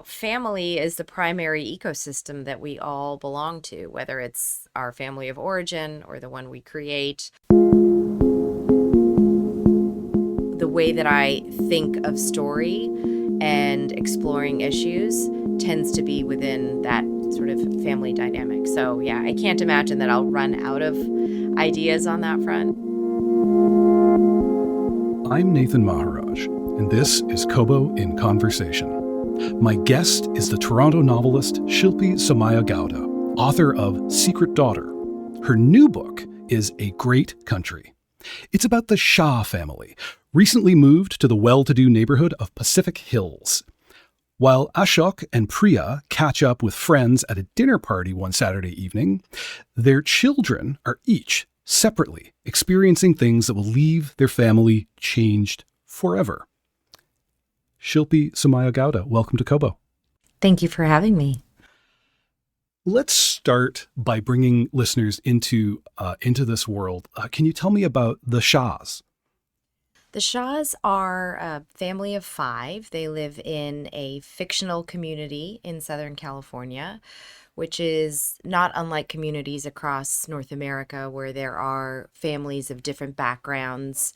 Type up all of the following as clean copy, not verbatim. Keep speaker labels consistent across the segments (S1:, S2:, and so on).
S1: family is the primary ecosystem that we all belong to, whether it's our family of origin or the one we create. The way that I think of story and exploring issues tends to be within that sort of family dynamic. So, yeah, I can't imagine that I'll run out of ideas on that front.
S2: I'm Nathan Maharaj, and this is Kobo in Conversation. My guest is the Toronto novelist Shilpi Somaya Gowda, author of Secret Daughter. Her new book is A Great Country. It's about the Shah family, recently moved to the well-to-do neighborhood of Pacific Hills. While Ashok and Priya catch up with friends at a dinner party one Saturday evening, their children are each separately experiencing things that will leave their family changed forever. Shilpi Somaya Gowda, welcome to Kobo.
S1: Thank you for having me.
S2: Let's start by bringing listeners into this world. Can you tell me about the Shahs?
S1: The Shaws are a family of 5. They live in a fictional community in Southern California, which is not unlike communities across North America where there are families of different backgrounds,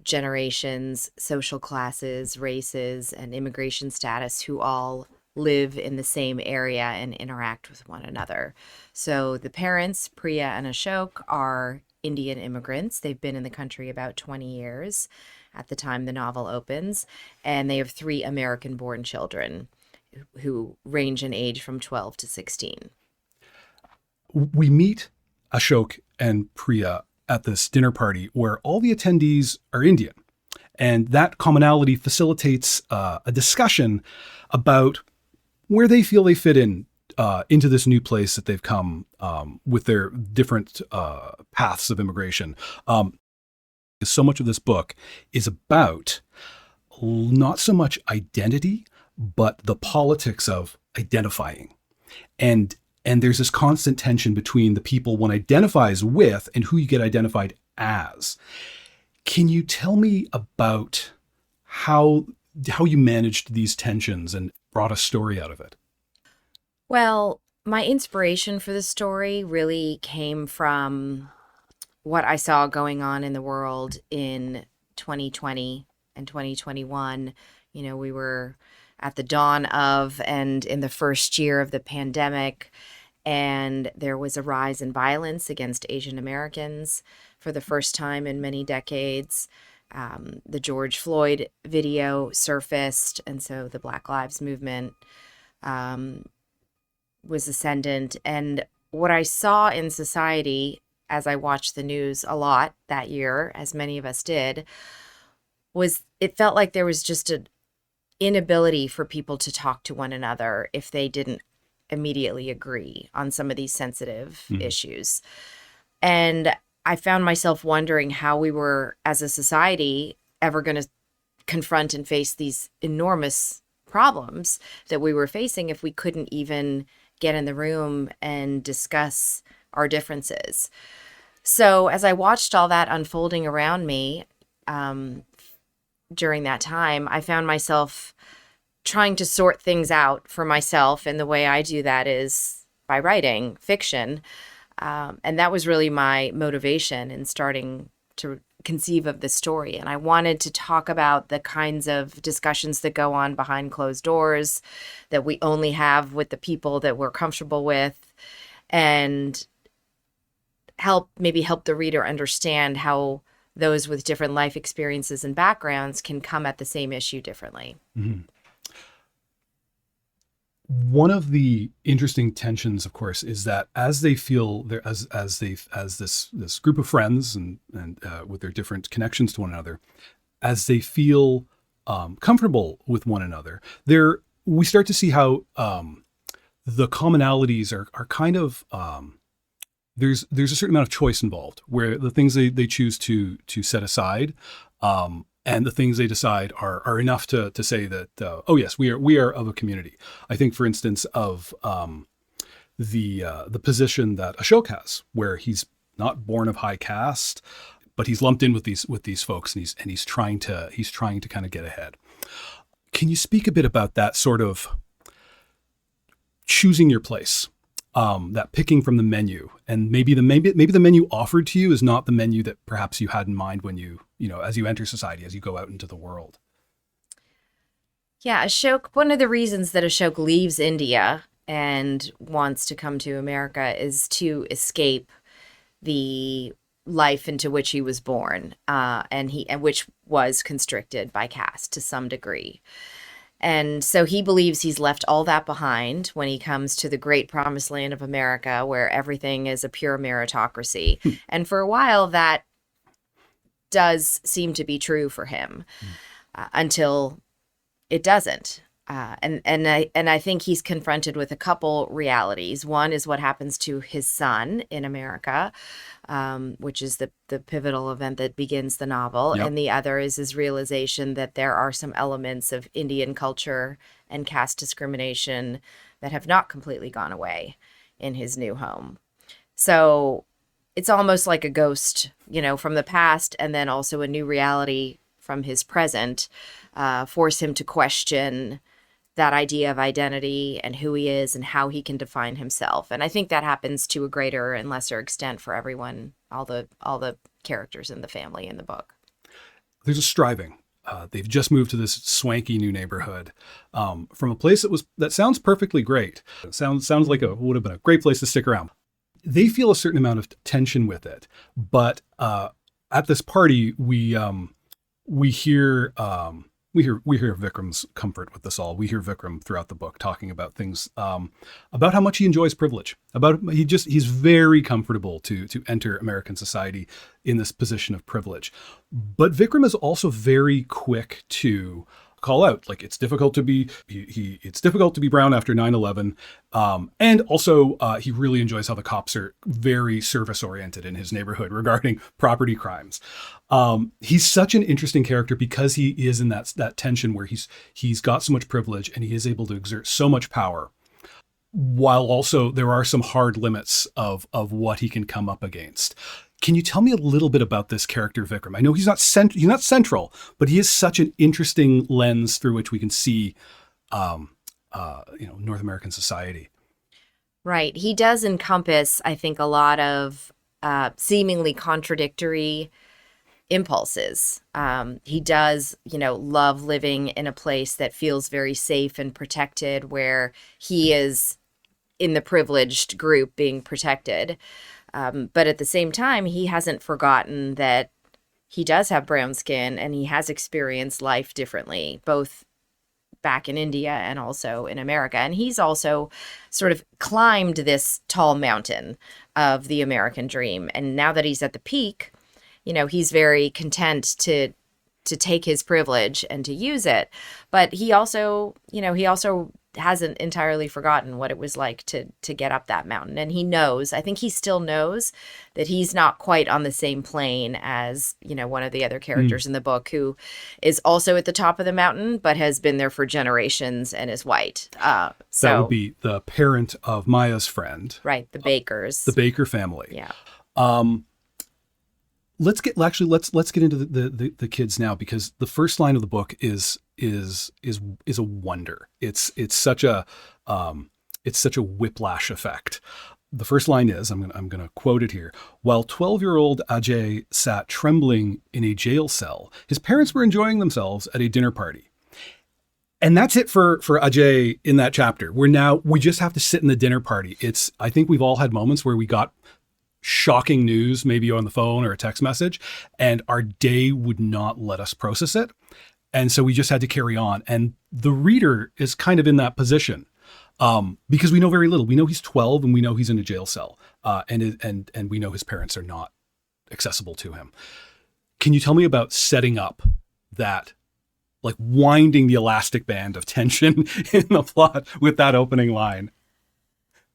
S1: generations, social classes, races, and immigration status who all live in the same area and interact with one another. So the parents, Priya and Ashok, are Indian immigrants. They've been in the country about 20 years at the time the novel opens, and they have 3 American-born children who range in age from 12 to 16.
S2: We meet Ashok and Priya at this dinner party where all the attendees are Indian. And that commonality facilitates a discussion about where they feel they fit in into this new place that they've come with their different paths of immigration. So much of this book is about not so much identity, but the politics of identifying. And there's this constant tension between the people one identifies with and who you get identified as. Can you tell me about how you managed these tensions and brought a story out of it?
S1: Well, my inspiration for the story really came from what I saw going on in the world in 2020 and 2021. We were at the dawn of and in the first year of the pandemic, and there was a rise in violence against Asian Americans for the first time in many decades. The George Floyd video surfaced, and so the Black Lives Movement was ascendant. And what I saw in society as I watched the news a lot that year, as many of us did, was it felt like there was just an inability for people to talk to one another if they didn't immediately agree on some of these sensitive issues. And I found myself wondering how we were, as a society, ever going to confront and face these enormous problems that we were facing if we couldn't even get in the room and discuss our differences. So as I watched all that unfolding around me during that time, I found myself trying to sort things out for myself. And the way I do that is by writing fiction. And that was really my motivation in starting to conceive of the story. And I wanted to talk about the kinds of discussions that go on behind closed doors that we only have with the people that we're comfortable with, and help the reader understand how those with different life experiences and backgrounds can come at the same issue differently.
S2: Mm-hmm. One of the interesting tensions, of course, is that as they feel there, as this group of friends and with their different connections to one another, as they feel comfortable with one another, we start to see how the commonalities are kind of there's a certain amount of choice involved, where the things they choose to set aside. And the things they decide are enough to say that, oh yes, we are of a community. I think, for instance, of the position that Ashok has, where he's not born of high caste, but he's lumped in with these folks, and he's trying to kind of get ahead. Can you speak a bit about that sort of choosing your place, that picking from the menu, and maybe the menu offered to you is not the menu that perhaps you had in mind when as you enter society, as you go out into the world.
S1: Yeah, Ashok, one of the reasons that Ashok leaves India and wants to come to America is to escape the life into which he was born, and which was constricted by caste to some degree. And so he believes he's left all that behind when he comes to the great promised land of America, where everything is a pure meritocracy. And for a while, that does seem to be true for him, until it doesn't. And I think he's confronted with a couple realities. One is what happens to his son in America, which is the pivotal event that begins the novel.
S2: Yep.
S1: And the other is his realization that there are some elements of Indian culture and caste discrimination that have not completely gone away in his new home. So it's almost like a ghost, from the past, and then also a new reality from his present, force him to question that idea of identity and who he is and how he can define himself. And I think that happens to a greater and lesser extent for everyone, all the characters in the family in the book.
S2: There's a striving. They've just moved to this swanky new neighborhood, from a place that sounds perfectly great. It sounds like would have been a great place to stick around. They feel a certain amount of tension with it, but at this party, we hear Vikram's comfort with this all. We hear Vikram throughout the book talking about things, about how much he enjoys privilege. He's very comfortable to enter American society in this position of privilege. But Vikram is also very quick to call out, like, it's difficult to be brown after 9/11, and also he really enjoys how the cops are very service oriented in his neighborhood regarding property crimes. He's such an interesting character because he is in that tension where he's got so much privilege and he is able to exert so much power, while also there are some hard limits of what he can come up against. Can you tell me a little bit about this character, Vikram? I know he's not central, but he is such an interesting lens through which we can see, North American society.
S1: Right. He does encompass, I think, a lot of seemingly contradictory impulses. He does, love living in a place that feels very safe and protected, where he is in the privileged group being protected. But at the same time, he hasn't forgotten that he does have brown skin and he has experienced life differently, both back in India and also in America. And he's also sort of climbed this tall mountain of the American dream. And now that he's at the peak, he's very content to take his privilege and to use it. But he also hasn't entirely forgotten what it was like to get up that mountain. And I think he still knows that he's not quite on the same plane as, one of the other characters in the book, who is also at the top of the mountain, but has been there for generations and is white.
S2: That would be the parent of Maya's friend.
S1: Right. The Bakers.
S2: The Baker family.
S1: Yeah.
S2: Let's get into the kids now, because the first line of the book is a wonder. It's such a whiplash effect. The first line is, I'm going to quote it here. While 12-year-old Ajay sat trembling in a jail cell, his parents were enjoying themselves at a dinner party. And that's it for Ajay in that chapter. We just have to sit in the dinner party. I think we've all had moments where we got shocking news, maybe on the phone or a text message, and our day would not let us process it. And so we just had to carry on. And the reader is kind of in that position, because we know very little. We know he's 12 and we know he's in a jail cell, and we know his parents are not accessible to him. Can you tell me about setting up that, like, winding the elastic band of tension in the plot with that opening line?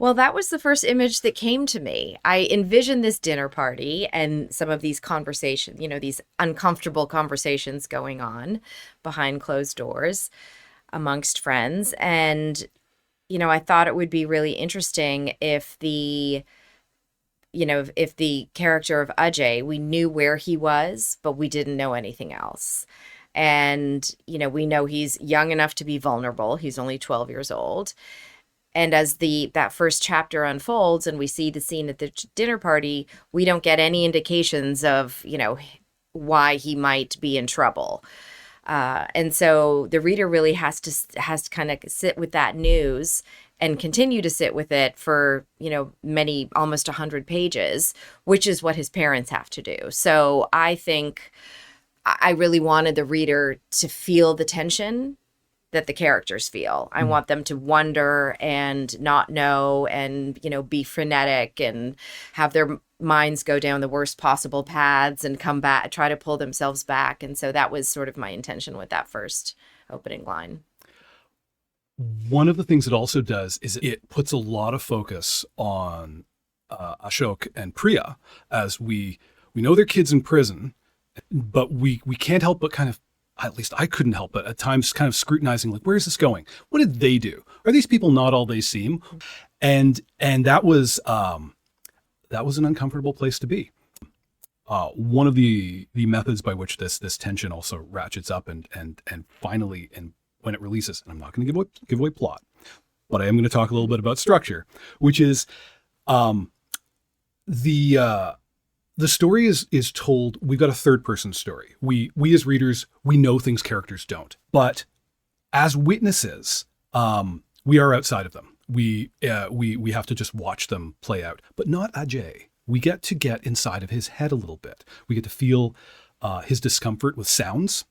S1: Well, that was the first image that came to me. I envisioned this dinner party and some of these conversations, these uncomfortable conversations going on behind closed doors amongst friends. And, I thought it would be really interesting if the character of Ajay, we knew where he was, but we didn't know anything else. And, we know he's young enough to be vulnerable. He's only 12 years old. And as that first chapter unfolds and we see the scene at the dinner party, we don't get any indications of, why he might be in trouble. And so the reader really has to kind of sit with that news and continue to sit with it for, many, almost 100 pages, which is what his parents have to do. So I think I really wanted the reader to feel the tension that the characters feel. I want them to wonder and not know and, be frenetic and have their minds go down the worst possible paths and come back, try to pull themselves back. And so that was sort of my intention with that first opening line.
S2: One of the things it also does is it puts a lot of focus on Ashok and Priya, as we know their kids in prison, but we can't help but kind of, at least I couldn't help but at times kind of scrutinizing, like, where is this going? What did they do? Are these people not all they seem? And that was an uncomfortable place to be. One of the methods by which this tension also ratchets up and finally, and when it releases, and I'm not going to give away plot, but I am going to talk a little bit about structure, which is the story is told. We've got a third person story. We as readers, we know things characters don't, but as witnesses, we are outside of them. We have to just watch them play out, but not Ajay. We get to get inside of his head a little bit. We get to feel his discomfort with sounds,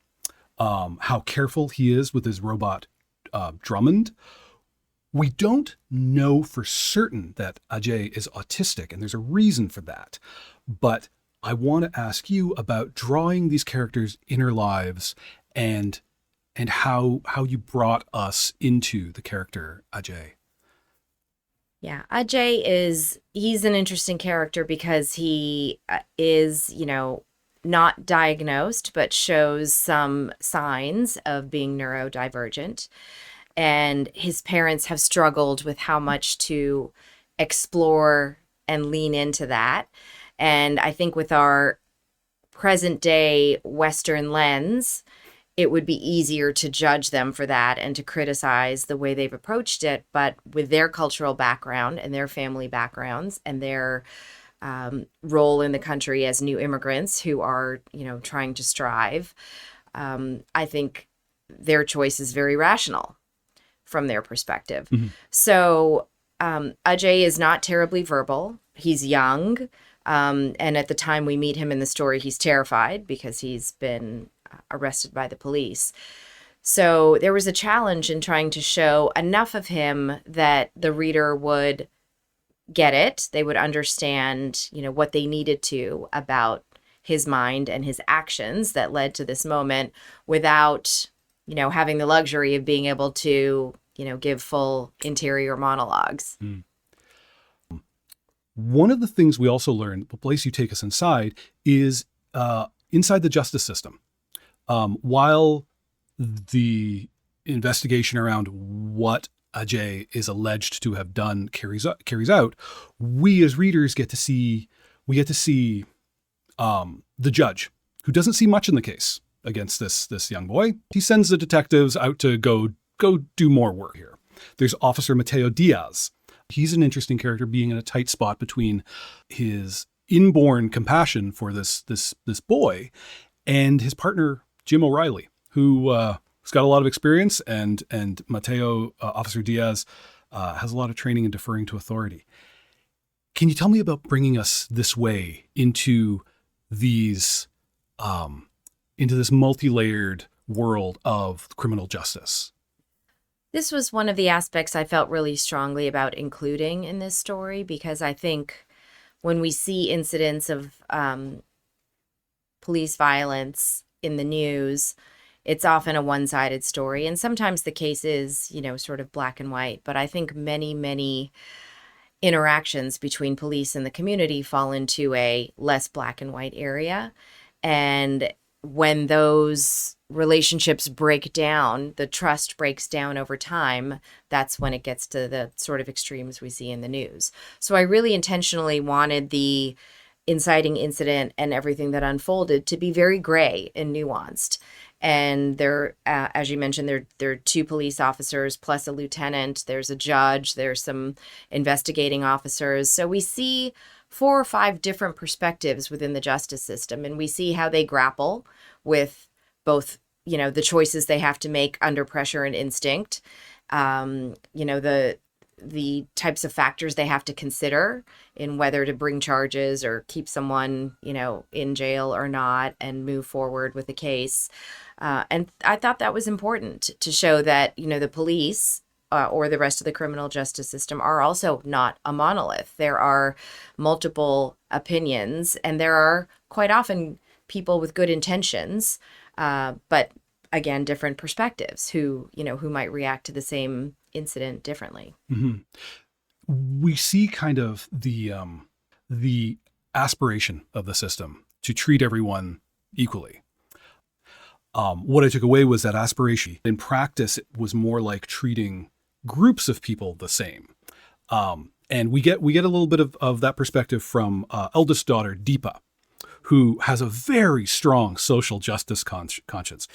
S2: how careful he is with his robot Drummond. We don't know for certain that Ajay is autistic, and there's a reason for that. But I want to ask you about drawing these characters' inner lives and how you brought us into the character Ajay.
S1: Yeah, he's an interesting character because he is, not diagnosed, but shows some signs of being neurodivergent. And his parents have struggled with how much to explore and lean into that. And I think with our present day Western lens, it would be easier to judge them for that and to criticize the way they've approached it. But with their cultural background and their family backgrounds and their role in the country as new immigrants who are, trying to strive, I think their choice is very rational from their perspective. Mm-hmm. So Ajay is not terribly verbal. He's young. And at the time we meet him in the story, he's terrified because he's been arrested by the police. So there was a challenge in trying to show enough of him that the reader would get it. They would understand, what they needed to about his mind and his actions that led to this moment without, having the luxury of being able to, give full interior monologues. Mm.
S2: One of the things we also learned, the place you take us inside, is inside the justice system. While the investigation around what Ajay is alleged to have done carries out, we as readers get to see the judge, who doesn't see much in the case against this young boy. He sends the detectives out to go do more work here. There's Officer Mateo Diaz. He's an interesting character, being in a tight spot between his inborn compassion for this boy and his partner Jim O'Reilly, who's got a lot of experience, and Mateo, Officer Diaz, has a lot of training in deferring to authority. Can you tell me about bringing us this way into this multi-layered world of criminal justice?
S1: This was one of the aspects I felt really strongly about including in this story, because I think when we see incidents of police violence in the news, it's often a one-sided story. And sometimes the case is, sort of black and white. But I think many, many interactions between police and the community fall into a less black and white area. And when those relationships break down, the trust breaks down over time, that's when it gets to the sort of extremes we see in the news. So I really intentionally wanted the inciting incident and everything that unfolded to be very gray and nuanced. And there, as you mentioned, there are two police officers plus a lieutenant. There's a judge. There's some investigating officers. So we see 4 or 5 different perspectives within the justice system, and we see how they grapple with both, the choices they have to make under pressure and instinct. The types of factors they have to consider in whether to bring charges or keep someone, in jail or not, and move forward with the case. And I thought that was important to show that, the police or the rest of the criminal justice system are also not a monolith. There are multiple opinions, and there are quite often people with good intentions, but again, different perspectives who might react to the same incident differently.
S2: Mm-hmm. We see kind of the aspiration of the system to treat everyone equally. What I took away was that aspiration. In practice, it was more like treating groups of people the same. And we get a little bit of that perspective from eldest daughter Deepa, who has a very strong social justice conscience.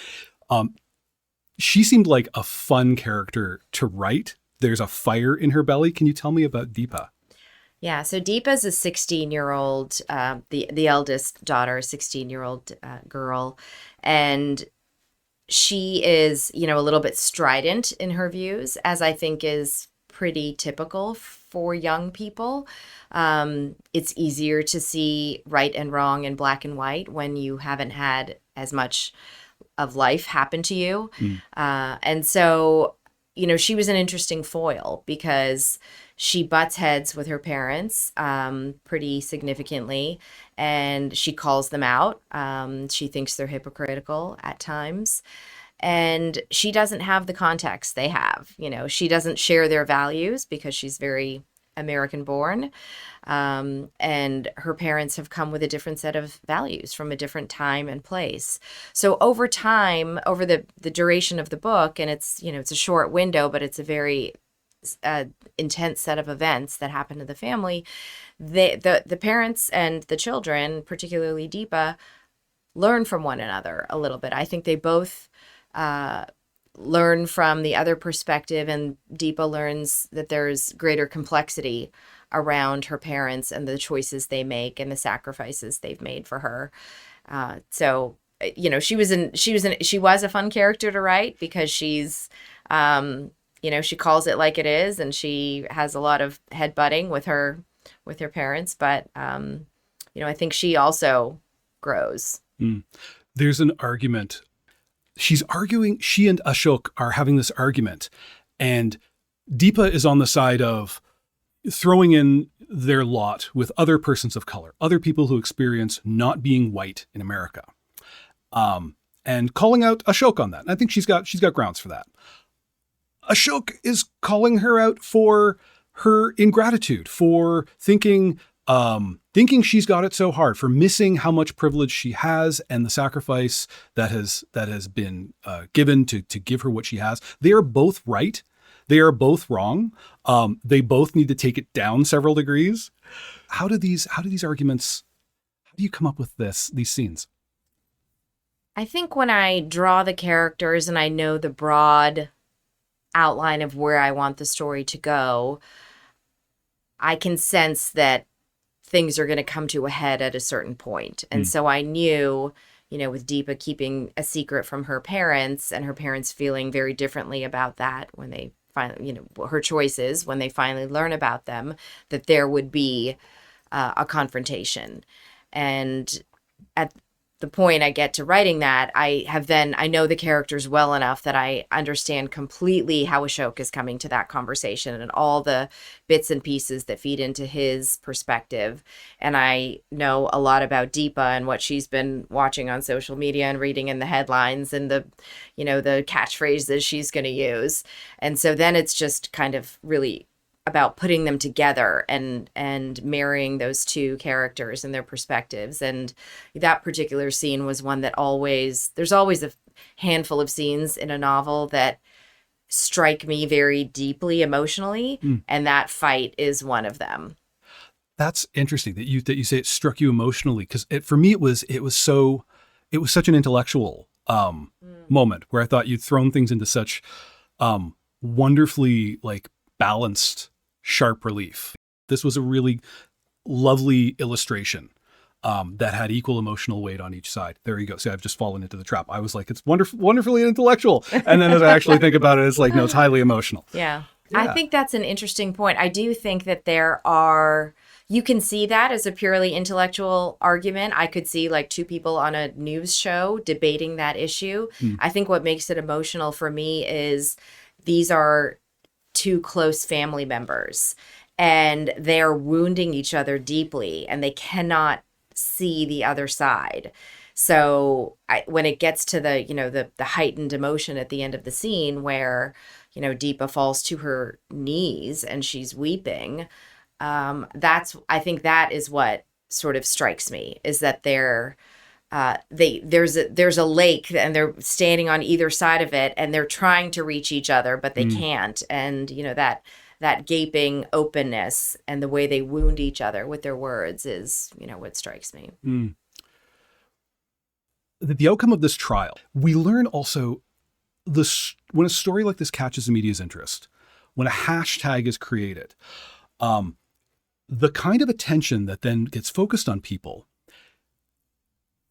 S2: She seemed like a fun character to write. There's a fire in her belly. Can you tell me about Deepa?
S1: Yeah, so Deepa's a 16-year-old, the eldest daughter, 16-year-old girl, and she is, a little bit strident in her views, as I think is pretty typical for young people. It's easier to see right and wrong and black and white when you haven't had as much of life happen to you. And so, she was an interesting foil because she butts heads with her parents pretty significantly, and she calls them out. She thinks they're hypocritical at times. And she doesn't have the context they have. She doesn't share their values because she's very American born. And her parents have come with a different set of values from a different time and place. So over time, over the duration of the book, and it's a short window, but it's a very intense set of events that happen to the family. The parents and the children, particularly Deepa, learn from one another a little bit. I think they both learn from the other perspective, and Deepa learns that there's greater complexity around her parents and the choices they make and the sacrifices they've made for her. So she was a fun character to write because she's she calls it like it is, and she has a lot of headbutting with her parents, but I think she also grows.
S2: There's an argument. She and Ashok are having this argument, and Deepa is on the side of throwing in their lot with other persons of color, other people who experience not being white in America, and calling out Ashok on that. And I think she's got grounds for that. Ashok is calling her out for her ingratitude, for thinking she's got it so hard, for missing how much privilege she has and the sacrifice that has been given to give her what she has. They are both right. They are both wrong. They both need to take it down several degrees. How do these arguments? How do you come up with these scenes?
S1: I think when I draw the characters and I know the broad outline of where I want the story to go, I can sense that things are going to come to a head at a certain point. And so I knew, with Deepa keeping a secret from her parents and her parents feeling very differently about that when they finally, her choices, when they finally learn about them, that there would be a confrontation. And at the point I get to writing that, I know the characters well enough that I understand completely how Ashok is coming to that conversation and all the bits and pieces that feed into his perspective. And I know a lot about Deepa and what she's been watching on social media and reading in the headlines and the catchphrases she's going to use. And so then it's just kind of really about putting them together and marrying those two characters and their perspectives. And that particular scene was one that there's always a handful of scenes in a novel that strike me very deeply emotionally. And that fight is one of them.
S2: That's interesting that you say it struck you emotionally, because for me it was such an intellectual moment where I thought you'd thrown things into such wonderfully like balanced, sharp relief. This was a really lovely illustration that had equal emotional weight on each side. There you go. See, I've just fallen into the trap. I was like, it's wonderfully intellectual. And then as I actually think about it, it's like, no, it's highly emotional.
S1: Yeah.
S2: Yeah.
S1: I think that's an interesting point. I do think that you can see that as a purely intellectual argument. I could see like two people on a news show debating that issue. I think what makes it emotional for me is these are two close family members and they're wounding each other deeply and they cannot see the other side. So when it gets to the heightened emotion at the end of the scene where, Deepa falls to her knees and she's weeping, I think that is what sort of strikes me, is that there's a lake and they're standing on either side of it and they're trying to reach each other, but they can't. And, that gaping openness and the way they wound each other with their words is, what strikes me.
S2: The outcome of this trial, we learn also when a story like this catches the media's interest, when a hashtag is created, the kind of attention that then gets focused on people,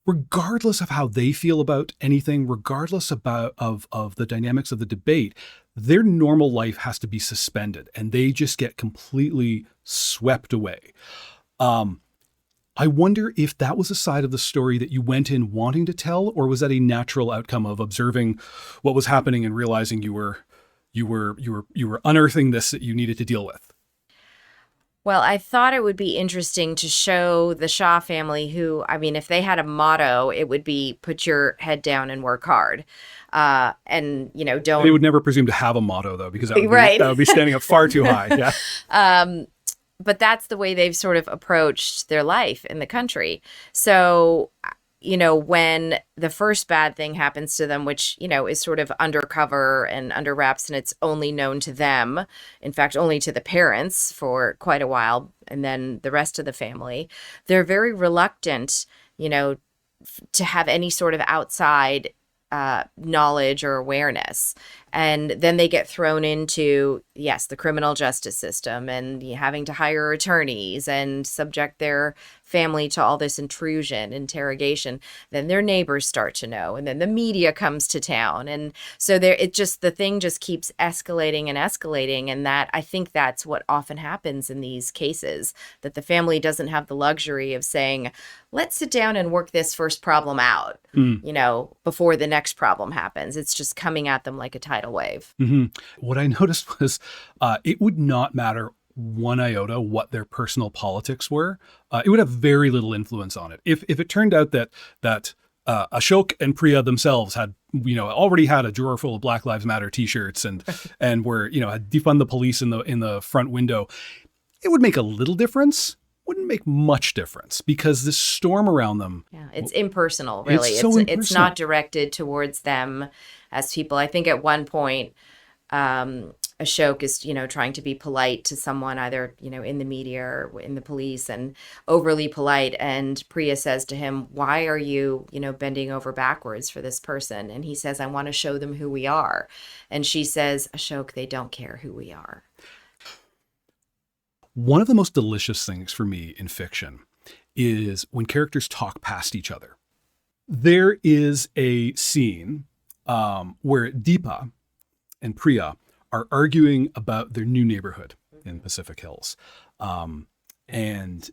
S2: regardless of how they feel about anything, regardless of the dynamics of the debate, their normal life has to be suspended and they just get completely swept away. I wonder if that was a side of the story that you went in wanting to tell, or was that a natural outcome of observing what was happening and realizing you were unearthing this that you needed to deal with?
S1: Well, I thought it would be interesting to show the Shah family who, if they had a motto, it would be put your head down and work hard. Don't.
S2: They would never presume to have a motto, though, because
S1: Right.
S2: That would be standing up far too high. Yeah.
S1: But that's the way they've sort of approached their life in the country. So, when the first bad thing happens to them, which, is sort of undercover and under wraps, and it's only known to them, in fact, only to the parents for quite a while, and then the rest of the family, they're very reluctant, to have any sort of outside knowledge or awareness. And then they get thrown into, yes, the criminal justice system and having to hire attorneys and subject their family to all this intrusion, interrogation. Then their neighbors start to know, and then the media comes to town. And so the thing just keeps escalating and escalating. And I think that's what often happens in these cases, that the family doesn't have the luxury of saying, let's sit down and work this first problem out, before the next problem happens. It's just coming at them like a tidal wave.
S2: Mm-hmm. What I noticed was it would not matter one iota what their personal politics were. It would have very little influence on it. If it turned out that Ashok and Priya themselves had already had a drawer full of Black Lives Matter T-shirts and were had defund the police in the front window, it would make a little difference. Wouldn't make much difference because this storm around them.
S1: Yeah, it's impersonal, really. It's not directed towards them as people. I think at one point, Ashok is, trying to be polite to someone, either, in the media or in the police, and overly polite. And Priya says to him, why are you, bending over backwards for this person? And he says, I want to show them who we are. And she says, Ashok, they don't care who we are.
S2: One of the most delicious things for me in fiction is when characters talk past each other. There is a scene where Deepa and Priya are arguing about their new neighborhood in Pacific Hills. And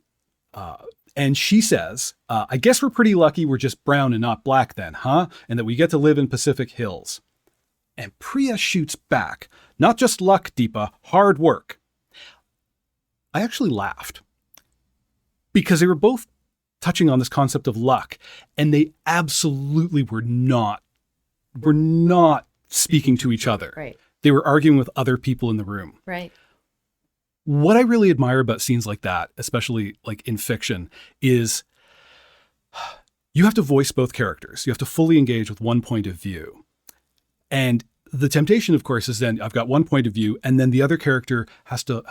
S2: she says, I guess we're pretty lucky we're just brown and not black then, huh? And that we get to live in Pacific Hills. And Priya shoots back, not just luck, Deepa, hard work. I actually laughed because they were both touching on this concept of luck, and they absolutely were not speaking to each other.
S1: Right.
S2: They were arguing with other people in the room.
S1: Right.
S2: What I really admire about scenes like that, especially like in fiction, is you have to voice both characters. You have to fully engage with one point of view. And the temptation, of course, is then I've got one point of view, and then the other character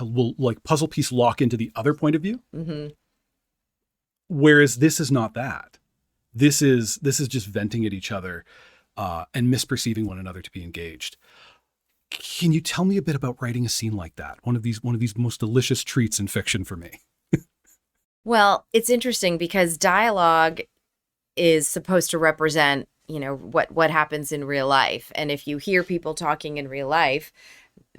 S2: will like puzzle piece lock into the other point of view.
S1: Mm-hmm.
S2: Whereas this is not that. This is just venting at each other and misperceiving one another to be engaged. Can you tell me a bit about writing a scene like that? One of these most delicious treats in fiction for me.
S1: Well, it's interesting because dialogue is supposed to represent, what happens in real life. And if you hear people talking in real life,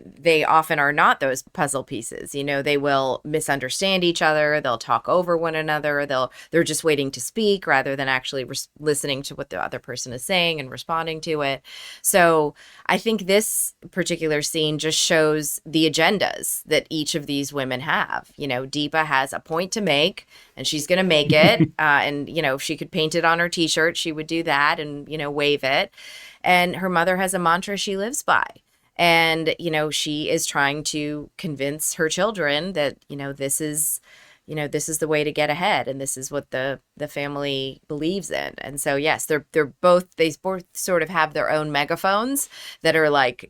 S1: they often are not those puzzle pieces. They will misunderstand each other, they'll talk over one another, they're just waiting to speak rather than actually listening to what the other person is saying and responding to it. So I think this particular scene just shows the agendas that each of these women have. Deepa has a point to make, and she's going to make it. And if she could paint it on her t-shirt, she would do that and wave it. And her mother has a mantra she lives by. And, she is trying to convince her children that, this is the way to get ahead. And this is what the family believes in. And so, yes, they both sort of have their own megaphones that are like,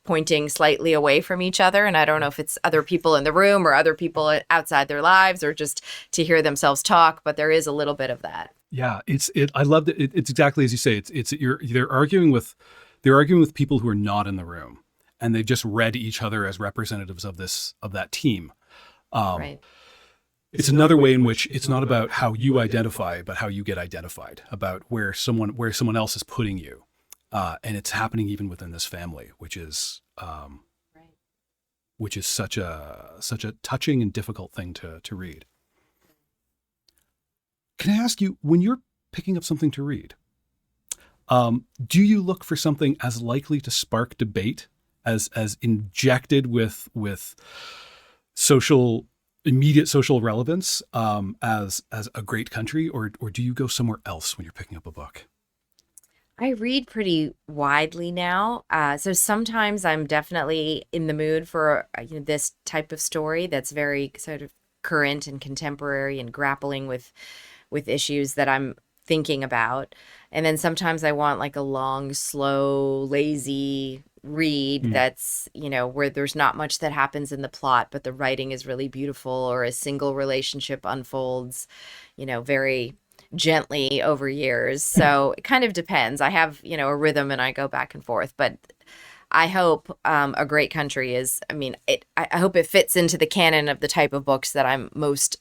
S1: pointing slightly away from each other. And I don't know if it's other people in the room or other people outside their lives or just to hear themselves talk. But there is a little bit of that.
S2: Yeah, I love that. It's exactly as you say. They're arguing with people who are not in the room, and they've just read each other as representatives of that team.
S1: Right.
S2: It's another way in which it's not about how you identify, but how you get identified, about where someone else is putting you, and it's happening even within this family, which is such a touching and difficult thing to read. Can I ask you, when you're picking up something to read, do you look for something as likely to spark debate, as injected with immediate social relevance, as A Great Country, or do you go somewhere else when you're picking up a book?
S1: I read pretty widely now. So sometimes I'm definitely in the mood for this type of story that's very sort of current and contemporary and grappling with issues that I'm thinking about. And then sometimes I want like a long, slow, lazy read that's, where there's not much that happens in the plot, but the writing is really beautiful, or a single relationship unfolds, very gently over years. So it kind of depends. I have, a rhythm and I go back and forth, but I hope A Great Country I hope it fits into the canon of the type of books that I'm most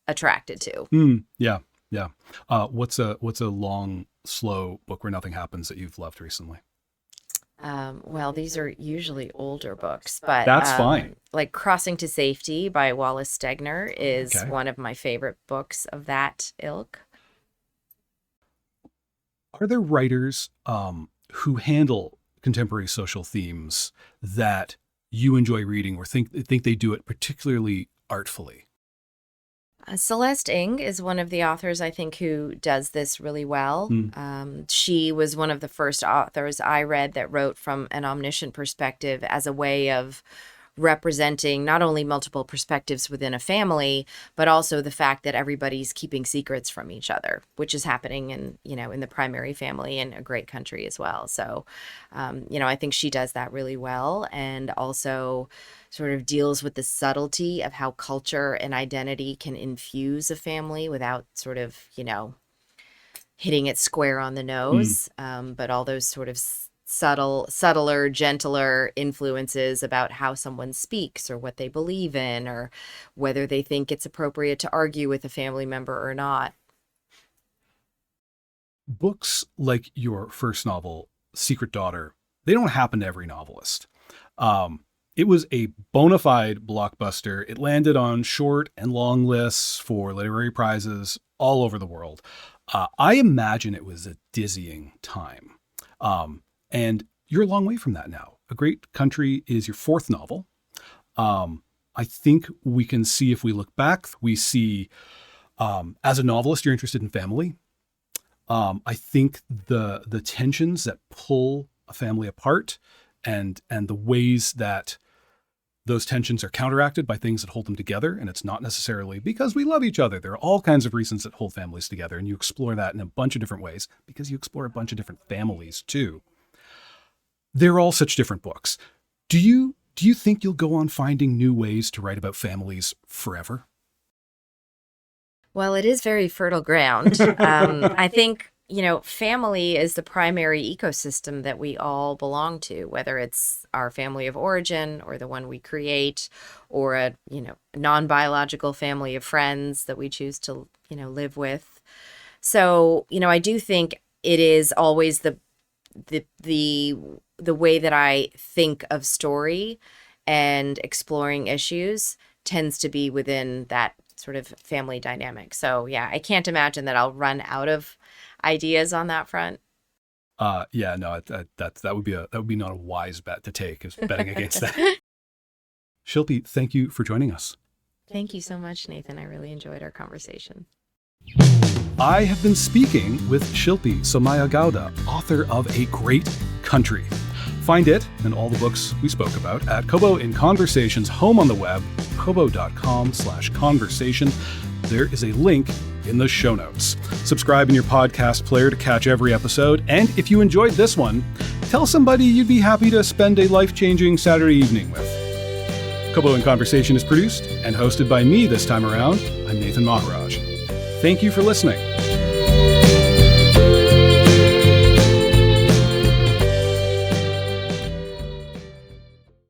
S1: attracted to.
S2: Yeah. Yeah. What's a long, slow book where nothing happens that you've loved recently?
S1: Well, these are usually older books, but
S2: That's fine.
S1: like Crossing to Safety by Wallace Stegner is
S2: Okay.
S1: one of my favorite books of that ilk.
S2: Are there writers who handle contemporary social themes that you enjoy reading, or think they do it particularly artfully?
S1: Celeste Ng is one of the authors I think who does this really well.
S2: Mm.
S1: She was one of the first authors I read that wrote from an omniscient perspective as a way of representing not only multiple perspectives within a family, but also the fact that everybody's keeping secrets from each other, which is happening in the primary family in A Great Country as well. So, I think she does that really well, and also sort of deals with the subtlety of how culture and identity can infuse a family without sort of, hitting it square on the nose. But all those sort of subtler, gentler influences about how someone speaks or what they believe in, or whether they think it's appropriate to argue with a family member or not.
S2: Books like your first novel, Secret Daughter, they don't happen to every novelist. It was a bona fide blockbuster. It landed on short and long lists for literary prizes all over the world. I imagine it was a dizzying time. And you're a long way from that now. A Great Country is your fourth novel. I think we can see, if we look back, we see, as a novelist, you're interested in family. I think the tensions that pull a family apart, and the ways that those tensions are counteracted by things that hold them together. And it's not necessarily because we love each other. There are all kinds of reasons that hold families together. And you explore that in a bunch of different ways, because you explore a bunch of different families too. They're all such different books. Do you think you'll go on finding new ways to write about families forever?
S1: Well, it is very fertile ground. I think family is the primary ecosystem that we all belong to, whether it's our family of origin or the one we create, or a, non-biological family of friends that we choose to, live with. So, I do think it is always the way that I think of story and exploring issues tends to be within that sort of family dynamic. So yeah, I can't imagine that I'll run out of ideas on that front.
S2: Yeah, no, that would be not a wise bet to take, is betting against that. Shilpi, thank you for joining us.
S1: Thank you so much, Nathan. I really enjoyed our conversation.
S2: I have been speaking with Shilpi Somaya Gowda, author of A Great Country. Find it and all the books we spoke about at Kobo in Conversation's home on the web, kobo.com/conversation. There is a link in the show notes. Subscribe in your podcast player to catch every episode. And if you enjoyed this one, tell somebody you'd be happy to spend a life-changing Saturday evening with. Kobo in Conversation is produced and hosted by me this time around. I'm Nathan Maharaj. Thank you for listening.